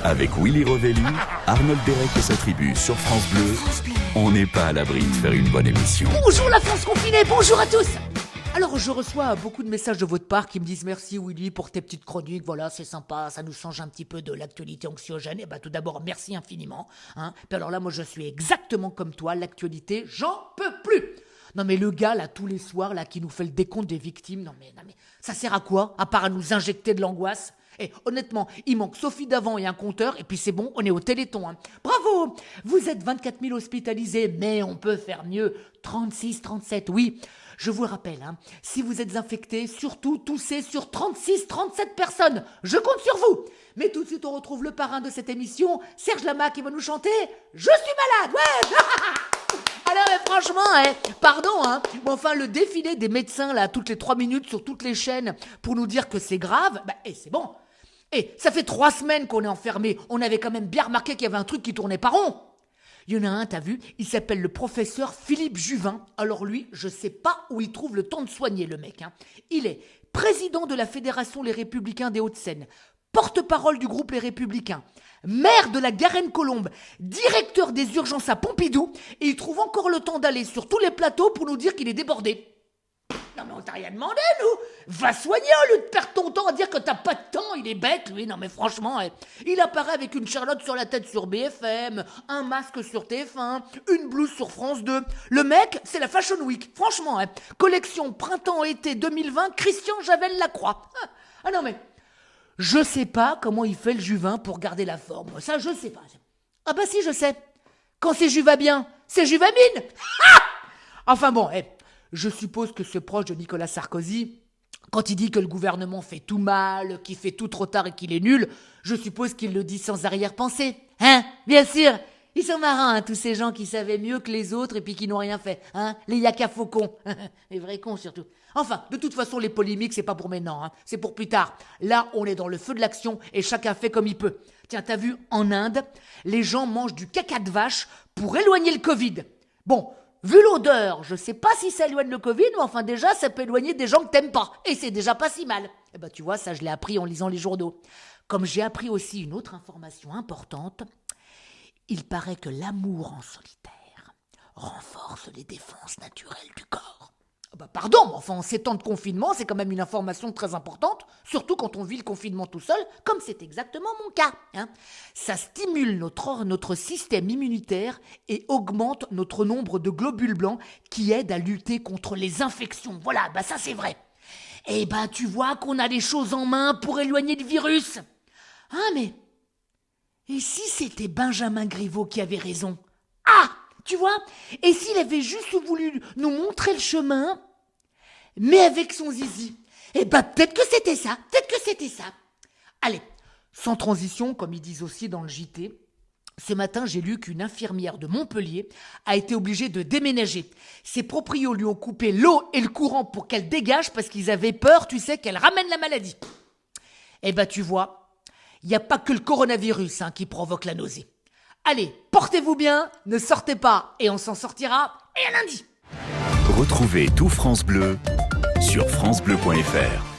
Avec Willy Rovelli, Arnold Derek et sa tribu sur France Bleu, on n'est pas à l'abri de faire une bonne émission. Bonjour la France confinée, bonjour à tous. Alors je reçois beaucoup de messages de votre part qui me disent merci Willy pour tes petites chroniques, voilà c'est sympa, ça nous change un petit peu de l'actualité anxiogène. Et tout d'abord merci infiniment. Puis alors là moi je suis exactement comme toi, l'actualité j'en peux plus. Non mais le gars là tous les soirs là qui nous fait le décompte des victimes, non mais ça sert à quoi à part à nous injecter de l'angoisse? Et honnêtement, il manque Sophie Davant et un compteur, et puis c'est bon, on est au Téléthon. Bravo! Vous êtes 24 000 hospitalisés, mais on peut faire mieux. 36, 37, oui. Je vous le rappelle, si vous êtes infectés, surtout toussez sur 36, 37 personnes. Je compte sur vous. Mais tout de suite, on retrouve le parrain de cette émission, Serge Lama, qui va nous chanter « Je suis malade !» Ouais. Alors franchement, pardon, mais enfin le défilé des médecins là toutes les 3 minutes sur toutes les chaînes pour nous dire que c'est grave, c'est bon. Et ça fait 3 semaines qu'on est enfermés, on avait quand même bien remarqué qu'il y avait un truc qui tournait pas rond. Il y en a un, t'as vu, il s'appelle le professeur Philippe Juvin. Alors lui, je sais pas où il trouve le temps de soigner le mec. Il est président de la Fédération Les Républicains des Hauts-de-Seine, porte-parole du groupe Les Républicains, maire de la Garenne-Colombe, directeur des urgences à Pompidou, et il trouve encore le temps d'aller sur tous les plateaux pour nous dire qu'il est débordé. Non mais on t'a rien demandé, nous. Va soigner au lieu de perdre ton temps à dire que t'as pas de temps, il est bête, lui. Non mais franchement, il apparaît avec une charlotte sur la tête sur BFM, un masque sur TF1, une blouse sur France 2. Le mec, c'est la Fashion Week, franchement. Collection printemps-été 2020, Christian Javel Lacroix. Ah non mais... Je sais pas comment il fait le Juvin pour garder la forme. Ça, je sais pas. Ah bah si, je sais. Quand c'est Juva bien, c'est Juvamine. Enfin bon, je suppose que ce proche de Nicolas Sarkozy, quand il dit que le gouvernement fait tout mal, qu'il fait tout trop tard et qu'il est nul, je suppose qu'il le dit sans arrière-pensée. Bien sûr. Ils sont marrants, tous ces gens qui savaient mieux que les autres et puis qui n'ont rien fait. Les yaka faucons. Les vrais cons surtout. Enfin, de toute façon, les polémiques, c'est pas pour maintenant, c'est pour plus tard. Là, on est dans le feu de l'action et chacun fait comme il peut. Tiens, t'as vu, en Inde, les gens mangent du caca de vache pour éloigner le Covid. Bon, vu l'odeur, je sais pas si ça éloigne le Covid, mais enfin déjà, ça peut éloigner des gens que t'aimes pas. Et c'est déjà pas si mal. Tu vois, ça, je l'ai appris en lisant les journaux. Comme j'ai appris aussi une autre information importante, il paraît que l'amour en solitaire renforce les défenses naturelles du corps. Pardon, mais enfin, en ces temps de confinement, c'est quand même une information très importante, surtout quand on vit le confinement tout seul, comme c'est exactement mon cas. Ça stimule notre système immunitaire et augmente notre nombre de globules blancs qui aident à lutter contre les infections. Voilà, ça c'est vrai. Et tu vois qu'on a les choses en main pour éloigner le virus. Mais... Et si c'était Benjamin Griveaux qui avait raison? Tu vois? Et s'il avait juste voulu nous montrer le chemin, mais avec son zizi? Peut-être que c'était ça. Allez, sans transition, comme ils disent aussi dans le JT, ce matin, j'ai lu qu'une infirmière de Montpellier a été obligée de déménager. Ses proprios lui ont coupé l'eau et le courant pour qu'elle dégage parce qu'ils avaient peur, tu sais, qu'elle ramène la maladie. Tu vois, il n'y a pas que le coronavirus qui provoque la nausée. Allez, portez-vous bien, ne sortez pas et on s'en sortira, et à lundi. Retrouvez tout France Bleu sur francebleu.fr.